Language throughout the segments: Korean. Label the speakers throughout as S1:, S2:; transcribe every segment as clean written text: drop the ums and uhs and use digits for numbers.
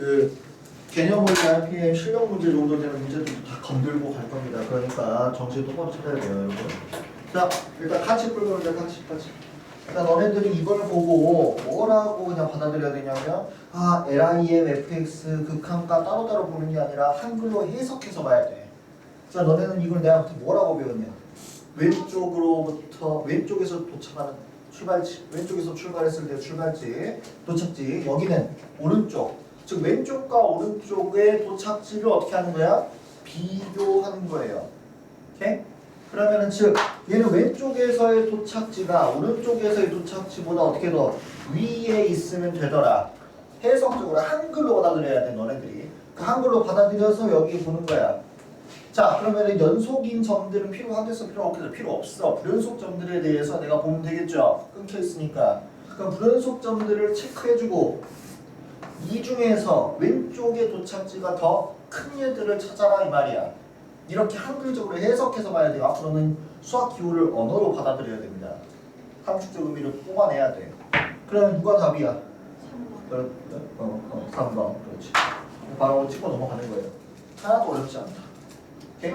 S1: 그 개념원리 RPM 실력 문제 정도 되는 문제들도 다 건들고 갈 겁니다. 그러니까 정신 똑바로 차려야 돼요, 여러분. 자, 일단 같이 풀어보자, 같이. 일단 너네들이 이걸 보고 뭐라고 그냥 받아들여야 되냐면 LIM, FX 극한값 따로따로 보는 게 아니라 한글로 해석해서 봐야 돼. 자, 너네는 이걸 내가 뭐라고 배웠냐? 왼쪽에서 도착하는 출발지, 왼쪽에서 출발했을 때 출발지, 도착지. 여기는 오른쪽, 즉 왼쪽과 오른쪽의 도착지를 어떻게 하는 거야? 비교하는 거예요. 오케이? 그러면은 즉 얘는 왼쪽에서의 도착지가 오른쪽에서의 도착지보다 어떻게 더 위에 있으면 되더라. 해석적으로 한글로 받아들여야 돼, 너네들이. 그 한글로 받아들여서 여기 보는 거야. 자, 그러면은 연속인 점들은 필요하겠어, 필요 없겠어? 필요 없어. 불연속 점들에 대해서 내가 보면 되겠죠. 끊겨 있으니까. 그럼 불연속 점들을 체크해주고 이 중에서 왼쪽의 도착지가 더 큰 얘들을 찾아라 이 말이야. 이렇게 한글적으로 해석해서 봐야 돼요. 앞으로는 수학 기호를 언어로 받아들여야 됩니다. 함축적 의미를 뽑아내야 돼. 그러면 누가 답이야? 3번. 3번. 그렇지. 바로 찍고 넘어가는 거예요. 하나도 어렵지 않다. 오케이?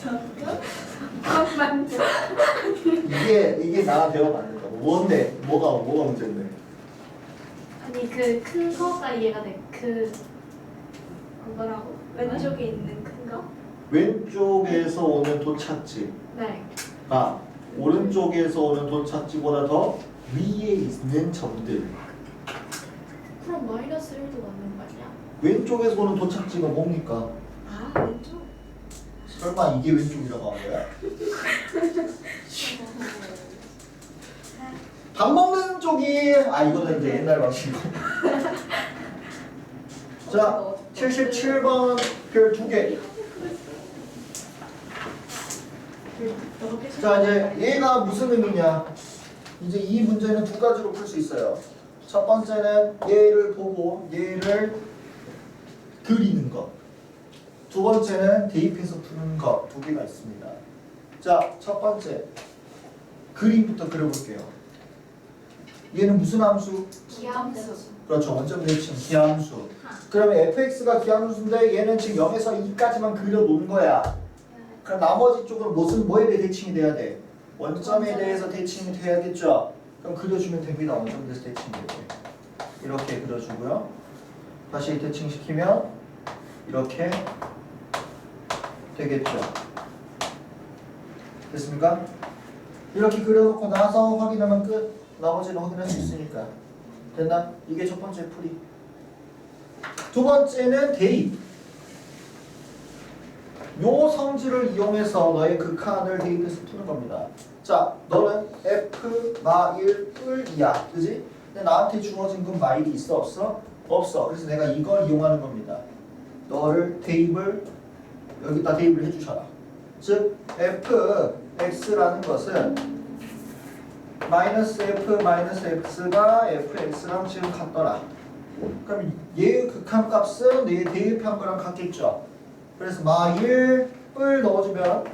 S2: 잠깐만.
S1: 이게 나 배워 맞는 거. 뭔데? 뭐가 문제인데?
S2: 아니 그 큰 거가 이해가 돼. 그거라고? 왼쪽에 있는 큰 거?
S1: 왼쪽에서 오는 도착지.
S2: 네.
S1: 오른쪽에서 오는 도착지보다 더 위에 있는 점들.
S2: 그럼 마이너스 1도 맞는 거 아니야?
S1: 왼쪽에서 오는 도착지가 뭡니까?
S2: 아 왼쪽?
S1: 설마 이게 왼쪽이라고 한 거야? 밥 먹는 쪽이 이거는 이제 옛날 방식이고. 자, 77번 별 2개. 자, 이제 얘가 무슨 의미냐? 이제 이 문제는 두 가지로 풀 수 있어요. 첫 번째는 얘를 보고 얘를 그리는 것. 두 번째는 대입해서 푸는 것. 두 개가 있습니다. 자, 첫 번째 그림부터 그려볼게요. 얘는 무슨 함수?
S2: 기함수.
S1: 그렇죠. 원점 대칭 기함수. 그러면 fx가 기함수인데 얘는 지금 0에서 2까지만 그려놓은 거야. 그럼 나머지 쪽은 뭐에 대해 대칭이 돼야 돼? 원점에 대해서 대칭이 돼야겠죠. 그럼 그려주면 됩니다. 원점에 대해서 대칭이 이렇게 그려주고요. 다시 대칭시키면 이렇게 되겠죠. 됐습니까? 이렇게 그려놓고 나서 확인하면 끝. 나머지는 확인할 수 있으니까. 됐나? 이게 첫 번째 풀이. 두 번째는 대입. 요 성질을 이용해서 너의 극한을 대입해서 푸는 겁니다. 자, 너는 F 마일 뿔이야. 그지? 근데 나한테 주어진 건 마일이 있어 없어? 없어. 그래서 내가 이걸 이용하는 겁니다. 너를 대입을 여기다 대입을 해주셔라. 즉 F X라는 것은 마이너스 F 마이너스 X가 FX랑 지금 같더라. 그럼 얘의 극한값은 내 대입한 거랑 같겠죠. 그래서 마1 을 넣어주면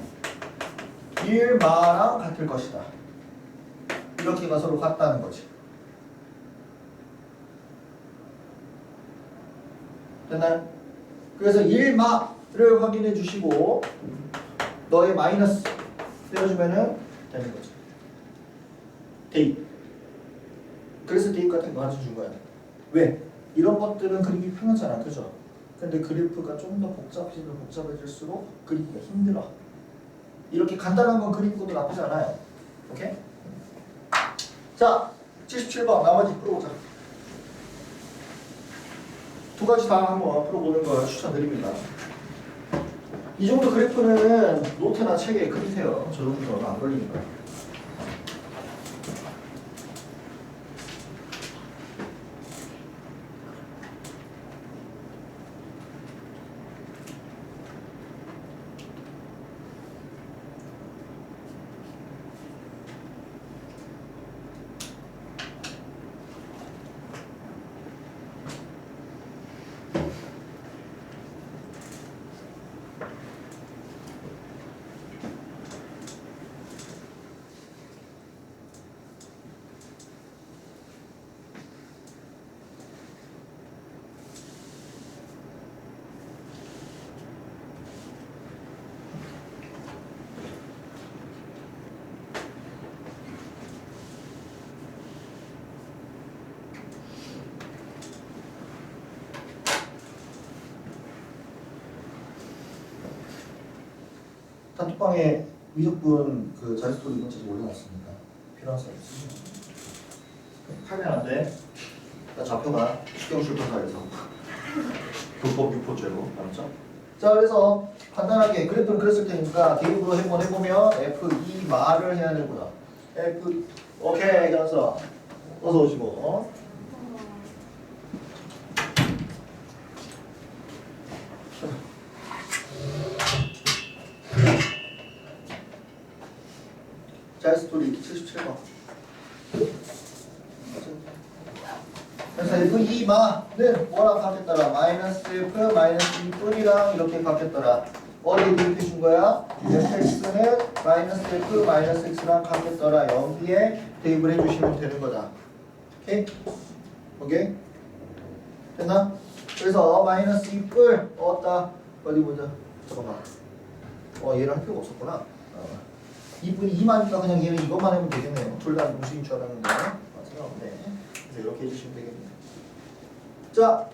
S1: 1 마랑 같을 것이다. 이렇게가 서로 같다는 거지. 됐나요? 그래서 1 마를 확인해 주시고 너의 마이너스 떼어주면은 되는 거죠. 대입. 그래서 대입 같은 거 가르쳐준 거야. 왜? 이런 것들은 그리기 편하잖아. 그죠? 근데 그래프가 좀 더 복잡해질수록 그리기가 힘들어. 이렇게 간단한 건 그리는 것도 나쁘지 않아요. 오케이? 자, 77번 나머지 풀어보자. 두 가지 다 한번 풀어보는 걸 추천드립니다. 이 정도 그래프는 노트나 책에 그리세요. 저 정도는 안 걸리니까. 단톡방에 미적분 그 자리스토리 이건 제가 올려놨으니까 필요한 사람 있으면 팔면 안 돼. 나 잡혀가. 식경출판사에서 불법 유포죄로. 알았죠? 자, 그래서 간단하게 그래프는 그랬을 테니까 대입으로 한번 해보면 F2 말을 해야 되구나. F 오케이 현서 어서 오시고. 자이스토리 77번. 그래서 F2마는 뭐랑 같겠더라? 마이너스 F 마이너스 2뿐이랑 이렇게 같겠더라. 어디에 대입해 준 거야? fx는 마이너스 F 마이너스 x랑 같겠더라. 여기에 대입을 해주시면 되는 거다. 오케이? 오케이? 됐나? 그래서 마이너스 2뿔 얻었다. 어디 보자. 잠깐만. 얘를 할 필요가 없었구나. 2분이 2만이니까 그냥 얘는 이것만 하면 되겠네요. 둘 다 공식인 줄 알았는데 생각없네. 그래서 이렇게 해주시면 되겠네요. 자,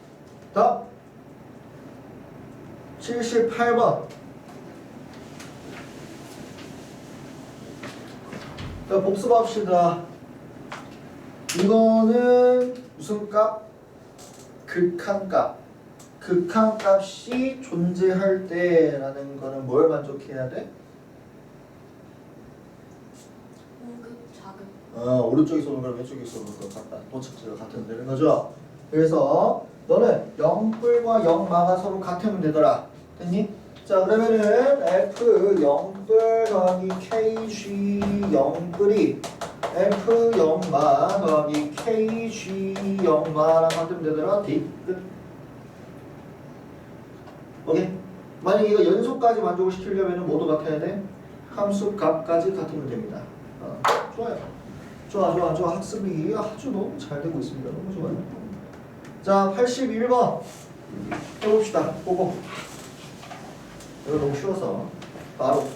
S1: 다음 78번. 자, 복습합시다. 이거는 무슨 값? 극한값. 극한값이 존재할 때라는 거는 뭘 만족해야 돼? 오른쪽에서 오는 거랑 왼쪽에서 오는 거랑 같다. 도착지가 같으면 되는 거죠. 그래서 너는 0뿔과 0마가 서로 같으면 되더라. 됐니? 자, 그러면은 F 0뿔 더하기 KG 0뿔이 F 0마 더하기 KG 0마랑 같으면 되더라. D 끝. 오케이? 만약에 이거 연속까지 만족을 시키려면 뭐도 같아야 돼? 함수 값까지 같으면 됩니다. 좋아요. 좋아. 학습이 아주 너무 잘 되고 있습니다. 너무 좋아요. 자, 81번 해봅시다. 보고. 이거 너무 쉬워서 바로.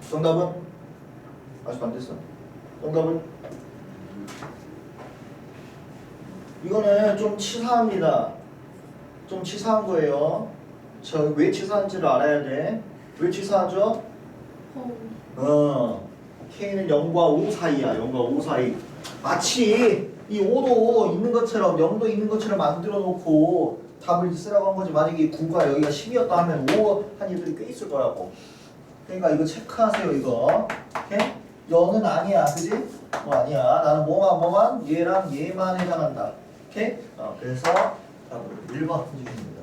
S1: 정답은? 아직 안 됐어. 정답은? 이거는 좀 치사합니다. 좀 치사한 거예요. 저 왜 치사한지를 알아야 돼. 왜 치사하죠? K는 0과 5 사이야. 0과 5 사이. 마치 이 5도 있는 것처럼 0도 있는 것처럼 만들어 놓고 답을 쓰라고 한 거지. 만약에 9가 여기가 10이었다 하면 5 한 일들이 꽤 있을 거라고. 그러니까 이거 체크하세요. 이거. 오케이? 0은 아니야. 그지? 아니야. 나는 뭐만 얘랑 얘만 해당한다. 오케이? 그래서 답을 1번 해주시면 됩니다.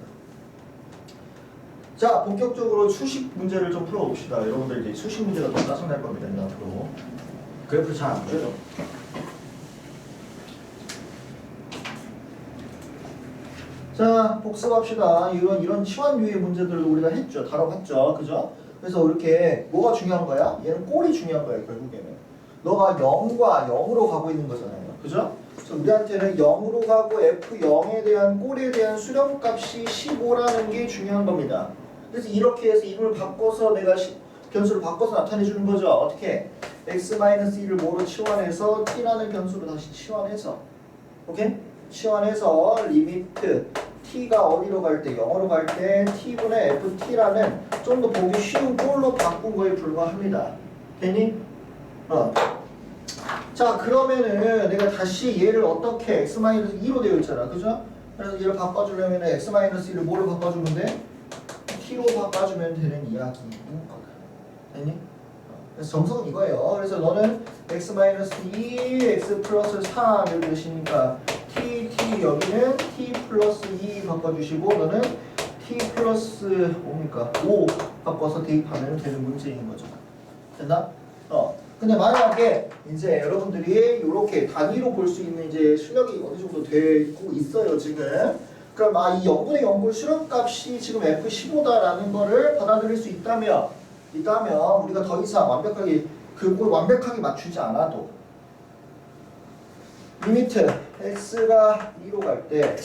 S1: 자, 본격적으로 수식 문제를 좀 풀어봅시다. 여러분들 이제 수식 문제가 더 짜증날 겁니다. 이제 앞으로. 그래프를 잘 안 그려요. 자, 복습합시다. 이런 치환유의 문제들도 우리가 했죠. 다뤄봤죠. 그죠? 그래서 이렇게 뭐가 중요한 거야? 얘는 꼴이 중요한 거야. 결국에는. 너가 0과 0으로 가고 있는 거잖아요. 그죠? 그래서 우리한테는 0으로 가고 F0에 대한 꼴에 대한 수렴값이 15라는 게 중요한 겁니다. 그래서 이렇게 해서 이걸 바꿔서 내가 변수를 바꿔서 나타내 주는 거죠. 어떻게? x-1을 뭐로 치환해서 t라는 변수로 다시 치환해서, 오케이? 치환해서 리미트 t가 어디로 갈 때? 0으로 갈 때 t분의 ft라는 좀 더 보기 쉬운 꼴로 바꾼 거에 불과합니다. 됐니? 자, 그러면은 내가 다시 얘를 어떻게 x-2로 되어 있잖아. 그죠? 그래서 얘를 바꿔주려면 x-1을 뭐로 바꿔주면 돼? t로 바꿔주면 되는 이야기인 거다. 됐니? 그래서 정석은 이거예요. 그래서 너는 x-2, x 플러스 4를 되시니까 t 여기는 t 플러스 2 바꿔주시고 너는 t 플러스 뭡니까? 5 바꿔서 대입하면 되는 문제인 거죠. 됐나? 근데 만약에 이제 여러분들이 이렇게 단위로 볼 수 있는 이제 실력이 어느 정도 되고 있어요, 지금. 그럼 이 0분의 0볼 수렴값이 지금 F15다라는 거를 받아들일 수 있다면 우리가 더 이상 완벽하게 그걸 완벽하게 맞추지 않아도 리미트 x가 2로 갈 때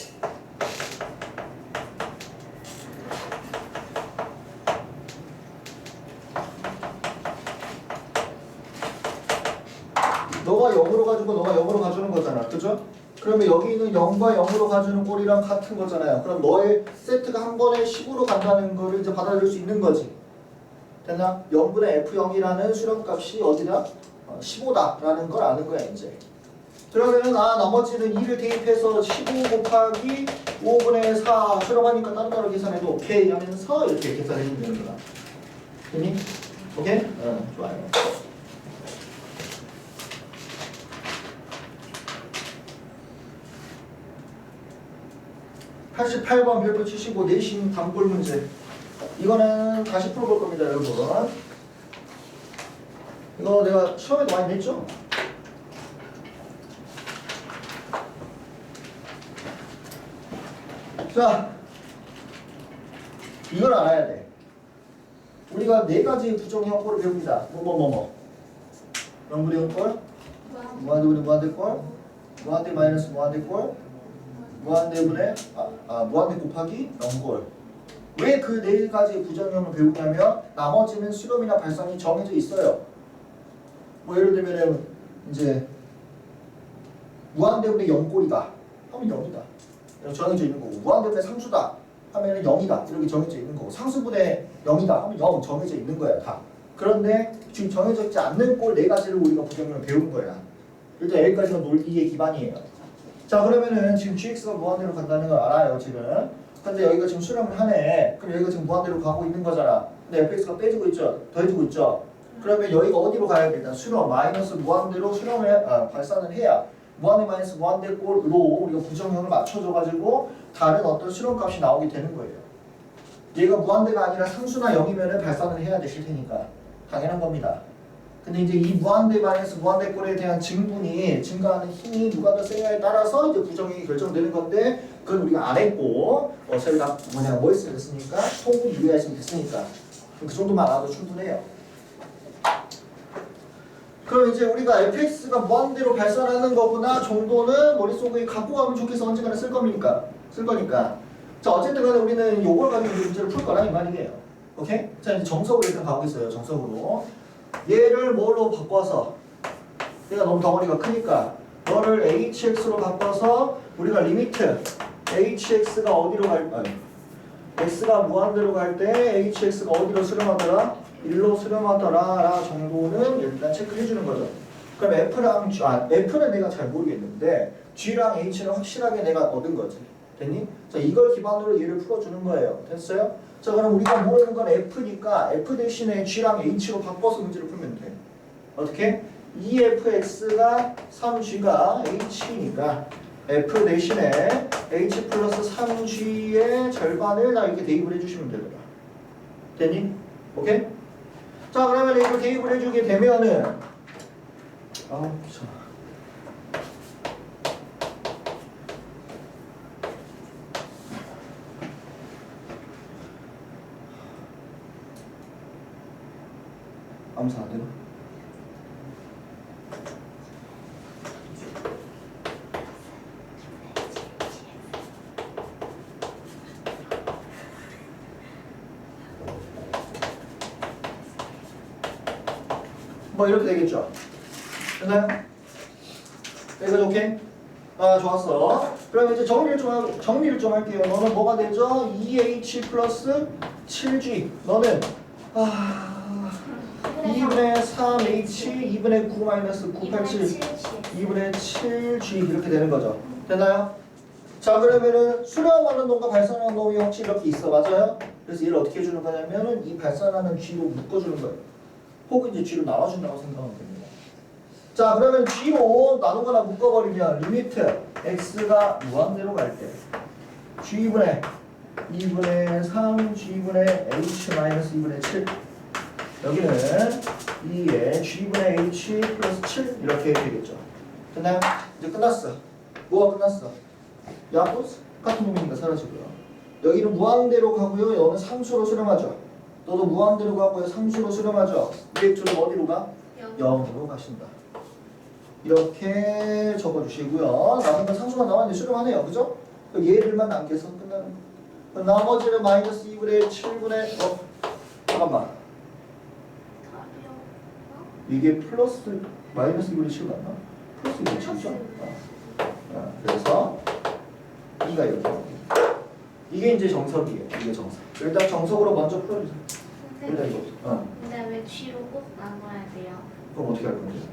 S1: 거잖아. 그죠? 그러면 여기 있는 0과 0으로 가주는 꼴이랑 같은 거잖아요. 그럼 너의 세트가 한 번에 10으로 간다는 거를 이제 받아들일 수 있는 거지. 됐나? 0분의 F0이라는 수렴값이 어디다? 15다라는 걸 아는 거야 이제. 그러면은 나머지는 2를 대입해서 15 곱하기 5분의 4 수렴하니까 따로따로 계산해도 오케이 하면서 이렇게 계산해주면 되는 거야. 됐니? 오케이? 좋아요. 88번 별표 75 내신 단골 문제. 이거는 다시 풀어볼 겁니다, 여러분. 이거 내가 시험에도 많이 냈죠? 자, 이걸 알아야 돼. 우리가 네 가지 부정 형꼴을 배웁니다. 영분의 형꼴, 무한대분의 무한대꼴, 무한대 마이너스 무한대꼴, 무한대분의 무한대 곱하기 0꼴. 왜 그 네 가지 부정형을 배우냐면 나머지는 수렴이나 발산이 정해져 있어요. 뭐 예를 들면은 이제 무한대분의 0꼴이다 하면 0이다. 정해져 있는 거고, 무한대분의 상수다 하면은 0이다. 이렇게 정해져 있는 거고, 상수분의 0이다 하면 0 정해져 있는 거야 다. 그런데 지금 정해져 있지 않는 꼴 네 가지를 우리가 부정형을 배운 거야. 일단 여기까지가 논리의 기반이에요. 자, 그러면은 지금 gx가 무한대로 간다는 걸 알아요 지금. 근데 여기가 지금 수렴을 하네. 그럼 여기가 지금 무한대로 가고 있는 거잖아. 근데 fx가 빼지고 있죠, 더해지고 있죠. 그러면 여기가 어디로 가야 돼? 일단 수렴 마이너스 무한대로 수렴을 발산을 해야 무한대 마이너스 무한대 꼴로 우리가 부정형을 맞춰줘가지고 다른 어떤 수렴값이 나오게 되는 거예요. 얘가 무한대가 아니라 상수나 0이면은 발산을 해야 되실 테니까 당연한 겁니다. 근데 이제 이 무한대 마이너스 무한대 꼴에 대한 증분이 증가하는 힘이 누가 더 세냐에 따라서 이제 부정형이 결정되는 건데 그건 우리가 안 했고 저희가 뭐 했으면 됐으니까 통분 유리했으면 됐으니까 그 정도만 알아도 충분해요. 그럼 이제 우리가 fx가 무한대로 발산하는 거구나 정도는 머릿속에 갖고 가면 좋겠어. 언젠가는 쓸 겁니까? 쓸 거니까. 자, 어쨌든 간에 우리는 요걸 가지고 문제를 풀 거라 이 말이에요. 오케이? 자, 이제 정석으로 일단 가보겠어요. 정석으로. 얘를 뭘로 바꿔서 얘가 너무 덩어리가 크니까 너를 hx로 바꿔서 우리가 리미트 hx가 어디로 x가 무한대로 갈 때 hx가 어디로 수렴하더라? 1로 수렴하더라 라 정도는 일단 체크해 주는 거죠. 그럼 F는 내가 잘 모르겠는데 G랑 H는 확실하게 내가 얻은 거지. 됐니? 자, 이걸 기반으로 얘를 풀어주는 거예요. 됐어요? 자, 그럼 우리가 모르는 건 F니까 F 대신에 G랑 H로 바꿔서 문제를 풀면 돼. 어떻게? 2fx가 3g가 h니까 F 대신에 h 플러스 3g의 절반을 다 이렇게 대입을 해주시면 되더라. 됐니? 오케이? 자, 그러면 이거 대입을 해주게 되면은 귀찮아. 암사 안 되나? 뭐 이렇게 되겠죠? 됐나요? 여기까지 오케이? 좋았어. 그럼 이제 정리를 좀 할게요. 너는 뭐가 되죠? 2h 플러스 7g. 너는 2분의 3h 2분의 9 마이너스 987 2분의 7g 이렇게 되는 거죠. 됐나요? 자, 그러면은 수렴하는 놈과 발산하는 놈이 혹시 이렇게 있어. 맞아요? 그래서 얘를 어떻게 해주는 거냐면은 이 발산하는 g로 묶어주는 거예요. 혹은 이제 g로 나와준다고 생각하면 됩니다. 자, 그러면 g로 나누거나 묶어버리면 리미트 x가 무한대로 갈 때 g분의 2분의 3 g분의 h 마이너스 2분의 7 여기는 2에 g분의 h 플러스 7 이렇게 되겠죠. 됐나요? 이제 끝났어. 뭐가 끝났어? 야구 같은 놈이니까 사라지고요. 여기는 무한대로 가고요. 여기는 상수로 수렴하죠. 너도 무한대로 가고요. 상수로 수렴하죠. 이 x는 어디로 가? 0으로 가신다. 이렇게 적어주시고요. 남은 건 상수가 나왔는데 수렴하네요. 그죠? 얘들만 남겨서 끝나는 거. 나머지는 마이너스 2분의 7분의 잠깐만. 이게 플러스 마이너스 2분의 7 맞나? 플러스 2분의 7이죠? 아니가 이렇게. 이게 이제 정석이에요. 이게 정석. 일단 정석으로 먼저 풀어주세요. 일단 이거.
S2: 근데 왜 G로 꼭 나눠야 돼요?
S1: 그럼 어떻게 할 건지.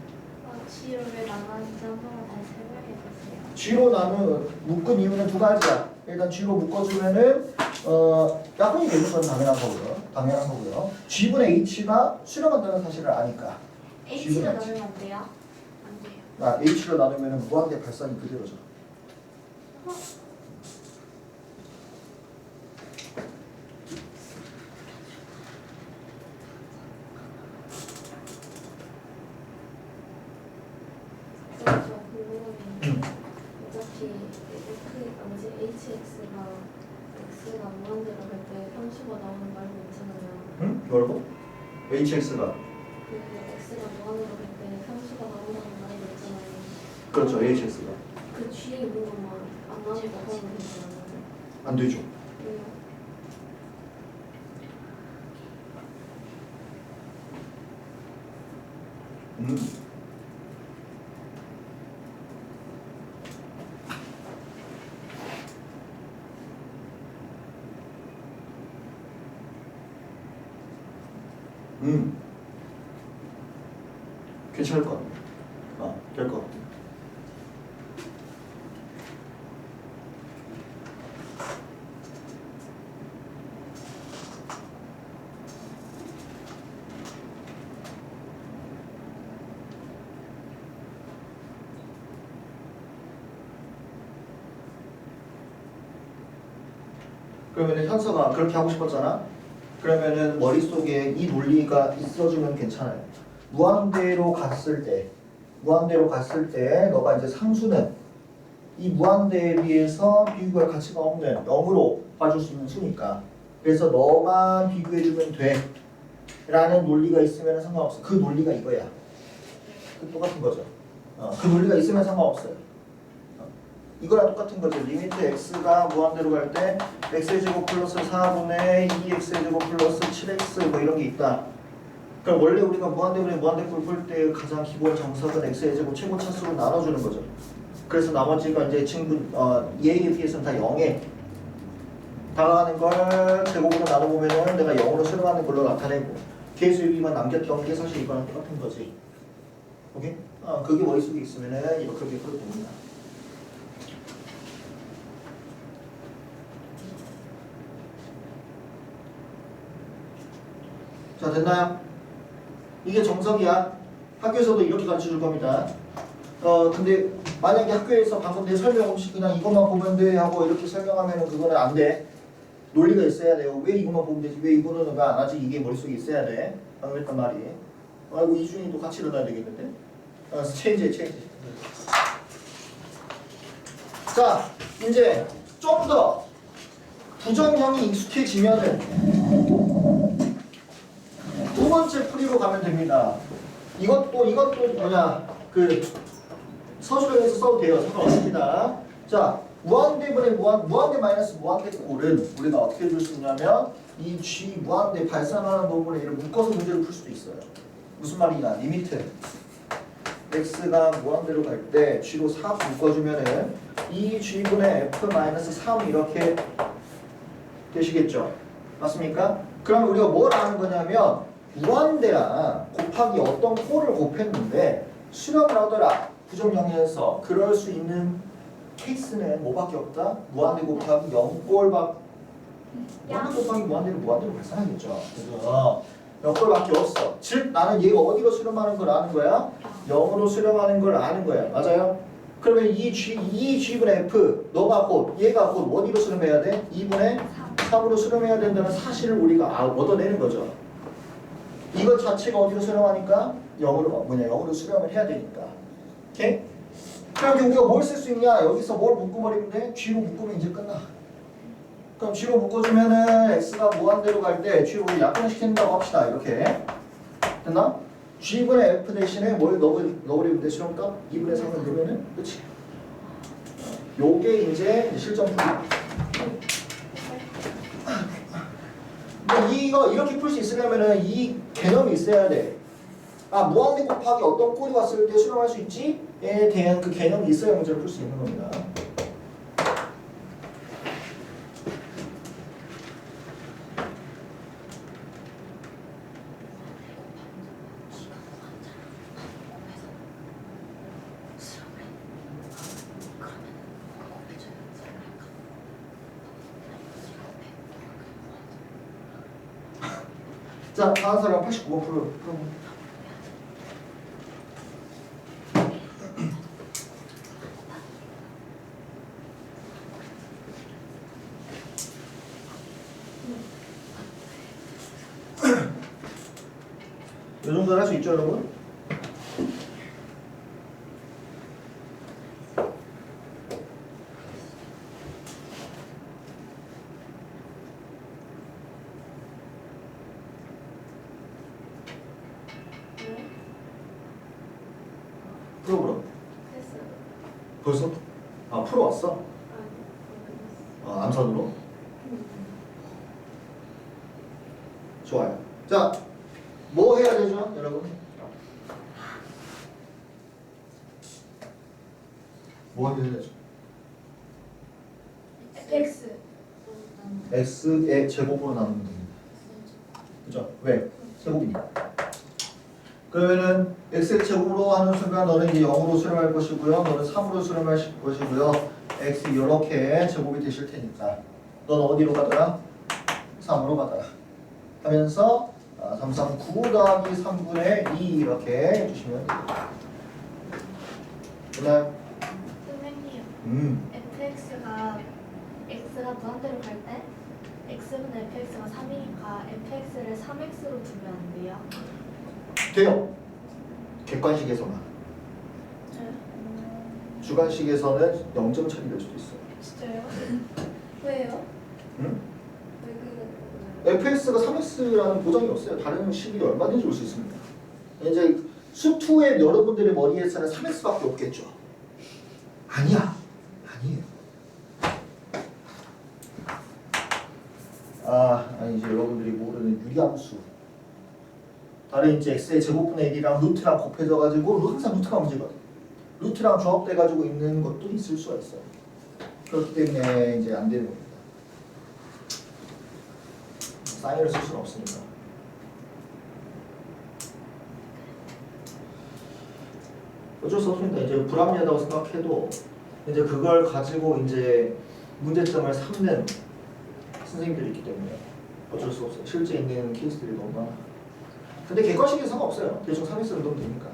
S2: G로 왜 나눠는지 한 번만 다시 설명해 주세요.
S1: G로 나누 묶은 이유는 두 가지야. 일단 G로 묶어주면은 약분이 되는 건 당연한 거고요. 당연한 거고요. G분의 H가 수렴한다는 사실을 아니까.
S2: H로 나누면 안 돼요? 안 돼요.
S1: H로 나누면은 무한대 발산이 그대로죠.
S2: 저 궁금한 게 어차피 X가 무한대로 갈 때 평수가 나오는 거 알고 있잖아요.
S1: 응? 뭐라고? HX가.
S2: 그 X가 무한대로 갈 때 평수가 나온다는 거 알고 있잖아요.
S1: 그렇죠. HX가.
S2: 그 G에 있는 것만 안 나오고 하면 되잖아요.
S1: 안 되죠.
S2: 왜요?
S1: 괜찮을 것 같아. 될 것 같아. 그러면 현서가 그렇게 하고 싶었잖아. 그러면은 머릿속에 이 논리가 있어주면 괜찮아요. 무한대로 갔을 때 너가 이제 상수는 이 무한대에 비해서 비교할 가치가 없는 0으로 봐줄 수 있는 수니까, 그래서 너만 비교해주면 돼 라는 논리가 있으면 상관없어. 그 논리가 이거야. 그 똑같은 거죠. 그 논리가 있으면 상관없어요. 이거랑 똑같은 거죠. 리미트 x가 무한대로 갈 때 x의 제곱 플러스 4분의 2x의 제곱 플러스 7x 뭐 이런 게 있다. 그럼 원래 우리가 무한대꼴 풀 때 가장 기본 정석은 x의 제곱 최고 차수로 나눠주는 거죠. 그래서 나머지가 이제 친분 얘에 비해서는 다 0에 다가가는 걸 제곱으로 나눠보면은 내가 0으로 수렴하는 걸로 나타내고 계수 유기만 남겼던 게 사실 이거랑 똑같은 거지. 오케이? 그게 머릿속에 있으면은 이렇게 풀어도 됩니다. 자, 됐나요? 이게 정석이야. 학교에서도 이렇게 가르쳐 줄 겁니다. 근데 만약에 학교에서 방금 내 설명 없이 그냥 이것만 보면 돼 하고 이렇게 설명하면 그거는 안 돼. 논리가 있어야 돼요. 왜 이것만 보면 되지? 왜 이거는 왜 안 하지? 이게 머릿속에 있어야 돼. 방금 했던 말이. 아이고 이준이도 같이 일어나야 되겠는데? 체인지. 자, 이제 좀 더 부정형이 익숙해지면은 두 번째 풀이로 가면 됩니다. 이것도 뭐냐, 그 서술형에서 써도 돼요. 상관없습니다. 자, 무한대 마이너스 무한대 꼴은 우리가 어떻게 줄 수 있냐면 이 G 무한대 발산하는 부분에 이를 묶어서 문제를 풀 수도 있어요. 무슨 말이냐? 리미트 x가 무한대로 갈 때 G로 4 묶어주면은 이 G분의 F 마이너스 3 이렇게 되시겠죠? 맞습니까? 그럼 우리가 뭘 아는 거냐면 무한대랑 곱하기 어떤 꼴을 곱했는데 수렴을 하더라. 부정형에서 그럴 수 있는 케이스는 뭐밖에 없다? 무한대 곱하기 0꼴밖에 무한대 곱하기 무한대를 무한대로 발산하겠죠. 그래서 0꼴밖에 없어. 즉 나는 얘가 어디로 수렴하는 걸 아는 거야? 0으로 수렴하는 걸 아는 거야. 맞아요? 그러면 이 G분의 F 얘가 곧 어디로 수렴해야 돼? 2분의 3으로 수렴해야 된다는 사실을 우리가 얻어내는 거죠. 이것 자체가 어디로 수렴하니까? 0으로 수렴을 해야 되니까. 오케이? 그럼 우리가 뭘 쓸 수 있냐? 여기서 뭘 묶어버리면 돼? G로 묶으면 이제 끝나. 그럼 G로 묶어주면은 X가 무한대로 갈 때 G로 약분을 시킨다고 합시다. 이렇게. 됐나? G분의 F 대신에 뭘 넣어버리면 돼? 실험값? 2분의 3을 넣으면은 끝이. 요게 이제 실전 풀이. 이거 이렇게 풀 수 있으려면은 이 개념이 있어야 돼. 무한대 곱하기 어떤 꼴이 왔을 때 수렴할 수 있지? 에 대한 그 개념이 있어야 문제를 풀 수 있는 겁니다. 자, 다음 사람 89번 풀어. 이 정도는 할 수 있죠, 여러분?
S2: 네.
S1: 풀어보라.
S2: 했어요.
S1: 벌써? 아, 풀어왔어?
S2: 아니,
S1: 아, 암산으로? 좋아요. 자, 뭐 해야 되죠, 여러분? 뭐 해야 되죠?
S2: X.
S1: x의 제곱으로 나누면 됩니다. 그죠? 왜? 제곱이니까. 그러면은 x의 제곱으로 하는 순간 너는 이제 0으로 수렴할 것이고요. 너는 3으로 수렴할 것이고요. x 이렇게 제곱이 되실 테니까 넌 어디로 가더라? 3으로 가더라. 하면서 3, 3, 9 더하기 3분의 2 이렇게 해주시면 됩니다. 그다음
S2: 선생님, fx가 x가 무한대로 갈 때 x분의 fx가 3이니까 fx를 3x로 두면 안 돼요?
S1: 돼요. 객관식에서만. 주관식에서는 0점 처리될 수도 있어요.
S2: 진짜요? 왜요?
S1: 응?
S2: 왜
S1: fx가 3x라는 보장이 없어요. 다른 식이 얼마든지 올 수 있습니다. 이제 수투의 여러분들의 머리에서는 3x밖에 없겠죠. 아니야. 아니에요. 아니 이제 여러분들이 모르는 유리함수. 다른 이제 x의 제곱분의 1이랑 루트랑 곱해져가지고 항상 루트가 문제거든. 루트랑 조합돼가지고 있는 것도 있을 수가 있어요. 그렇기 때문에 이제 안 되는 겁니다. 사인을 쓸 수는 없으니까. 어쩔 수 없습니다. 이제 불합리하다고 생각해도 이제 그걸 가지고 이제 문제점을 삼는 선생님들이 있기 때문에 어쩔 수 없어요. 실제 있는 케이스들이 너무 많아. 근데 객관식에서 상관없어요. 대충 3x를 넣으면 되니까.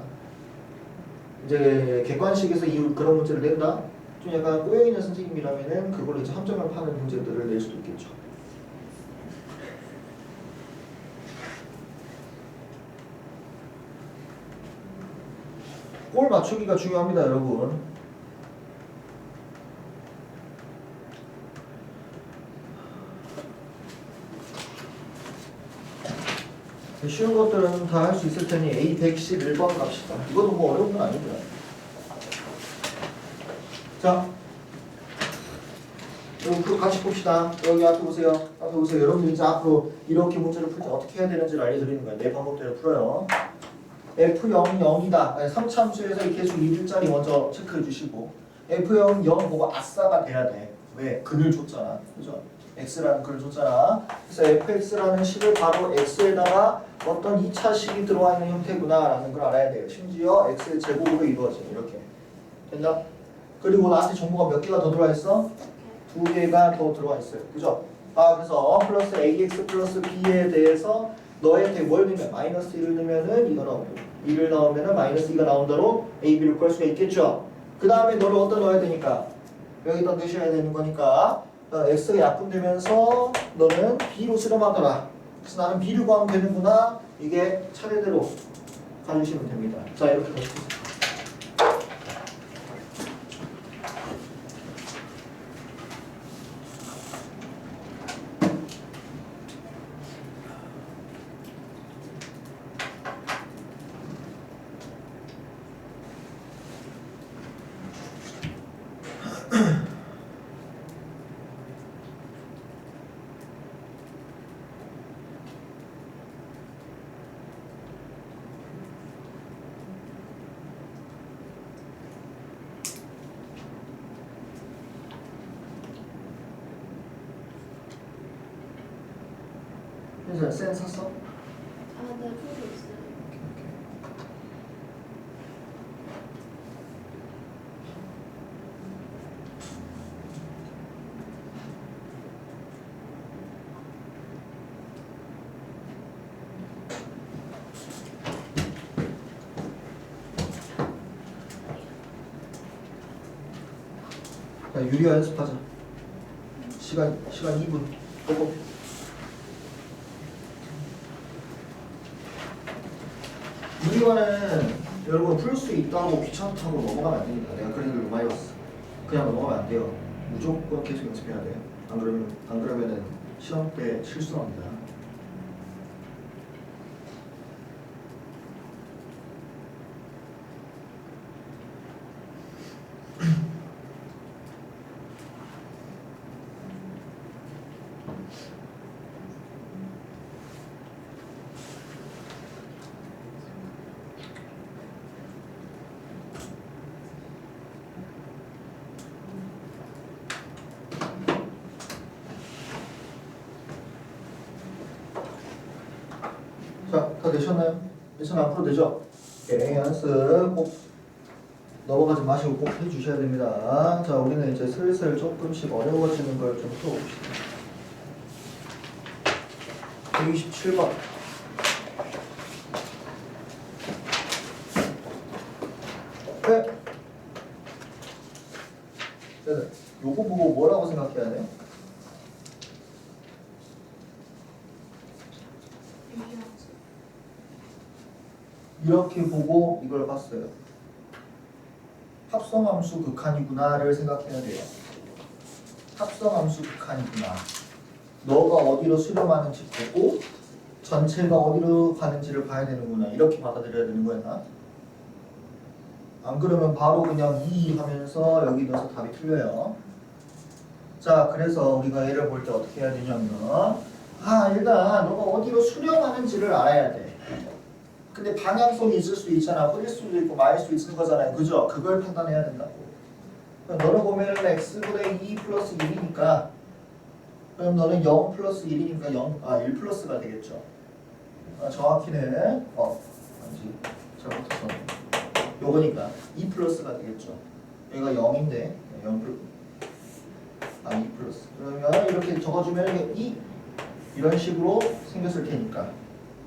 S1: 이제 객관식에서 그런 문제를 낸다? 좀 약간 꼬여있는 선생님이라면은 그걸로 이제 함정을 파는 문제들을 낼 수도 있겠죠. 골 맞추기가 중요합니다, 여러분. 쉬운 것들은 다 할 수 있을 테니 A 111번 갑시다. 이것도 뭐 어려운 건 아니고요. 자, 여러분 같이 봅시다. 여기 앞에 보세요. 앞에 보세요. 여러분들 이제 앞으로 이렇게 문제를 풀 때 어떻게 해야 되는지를 알려드리는 거예요. 내 방법대로 풀어요. F0, 0이다. 3차함수에서 이 개수 1짜리 먼저 체크해 주시고 F0, 0 보고 아싸가 돼야 돼. 왜? 근을 줬잖아. 그죠? X라는 글을 줬잖아. 그래서 fx라는 식을 바로 x에다가 어떤 2차 식이 들어와 있는 형태구나 라는 걸 알아야 돼요. 심지어 x의 제곱으로 이루어져. 이렇게. 됐나? 그리고 나한테 정보가 몇 개가 더 들어와 있어? 2개가 더 들어와 있어요. 그죠? 그래서 플러스 ax 플러스 b에 대해서 너한테 뭘 넣으면 마이너스 1을 넣으면은 이거 나오고 2를 넣으면은 마이너스 2가 나온다로 a, b를 구할 수가 있겠죠? 그 다음에 너를 어디다 넣어야 되니까? 여기다 넣으셔야 되는 거니까 x가 약분되면서 너는 b로 수렴하더라. 그래서 나는 b를 구하면 되는구나. 이게 차례대로 가주시면 됩니다. 자, 이렇게 가주세요. 현수야, 센 샀어?
S2: 네, 풀고 있어요.
S1: 자, 유리화 연습하자. 시간 2분. 고고. 유리화는 여러분 풀 수 있다고 귀찮다고 넘어가면 안 됩니다. 내가 그런 걸 많이 봤어. 그냥 넘어가면 안 돼요. 무조건 계속 연습해야 돼. 안 그러면은 시험 때 실수합니다. 자, 다 되셨나요? 미션 앞으로 되죠? 예, 연습 꼭 넘어가지 마시고 꼭 해주셔야 됩니다. 자, 우리는 이제 슬슬 조금씩 어려워지는 걸 좀 풀어봅시다. 127번. 네. 네. 요거 보고 뭐라고 생각해야 돼요? 이렇게 보고 이걸 봤어요. 합성함수 극한이구나를 생각해야 돼요. 합성함수 극한이구나. 너가 어디로 수렴하는지 보고 전체가 어디로 가는지를 봐야 되는구나. 이렇게 받아들여야 되는 거야. 안 그러면 바로 그냥 2 하면서 여기 넣어서 답이 틀려요. 자, 그래서 우리가 얘를 볼 때 어떻게 해야 되냐면 일단 너가 어디로 수렴하는지를 알아야 돼. 근데 방향성이 있을 수도 있잖아. 뿌릴 수도 있고 마일 수도 있는 거잖아요. 그죠? 그걸 판단해야 된다고. 너는 보면 x분의 2 플러스 1이니까 그럼 너는 0 플러스 1이니까 1 플러스가 되겠죠. 정확히는 아니지. 잘못했어. 요거니까 2 플러스가 되겠죠. 여기가 0인데 0 플러스 2 플러스. 그러면 이렇게 적어주면 2 이런 식으로 생겼을 테니까.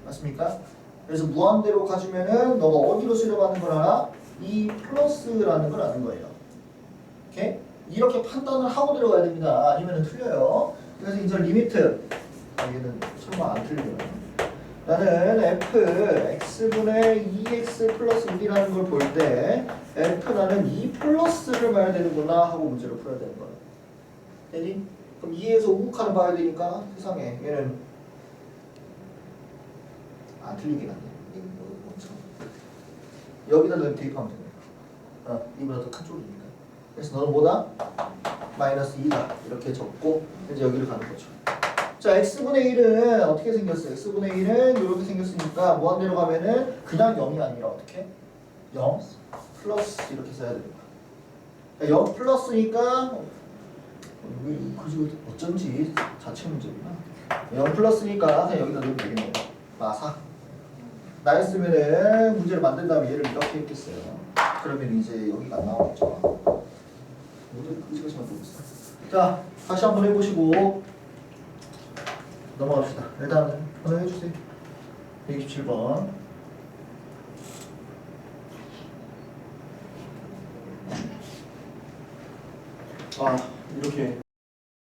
S1: 맞습니까? 그래서 무한대로 가주면은 너가 어디로 수렴하는 걸 알아? 2 플러스라는 걸 아는 거예요. 오케이? 이렇게 판단을 하고 들어가야 됩니다. 아니면 틀려요. 그래서 이제 리미트 얘는 설마 안 틀려요. 나는 f x분의 2x 플러스 1이라는 걸 볼 때 f 나는 2 플러스를 봐야 되는구나 하고 문제를 풀어야 되는 거야. 되니? 그럼 2에서 우극한을 봐야 되니까 세상에 얘는 안 틀리긴 하네. 여기다 넣으면 대입하면 됩니다. 이보다 더 큰 쪽이니까. 그래서 너는 뭐다? 마이너스 2다. 이렇게 적고 이제 여기를 가는 거죠. 자, x분의 1은 어떻게 생겼어요? x분의 1은 이렇게 생겼으니까 무한대로 가면은 그냥 0이 아니라 어떻게? 0 플러스 이렇게 써야 됩니다. 0 플러스니까 어쩐지 자체 문제구나. 0 플러스니까 그냥 여기다 넣으면 되겠네요. 마사. 나였으면은 문제를 만든 다음에 얘를 이렇게 했겠어요. 그러면 이제 여기가 안 나오겠죠. 모두 그지같이 만들고 있어. 자, 다시 한번 해보시고 넘어갑시다. 일단 하나 해주세요. 127번. 이렇게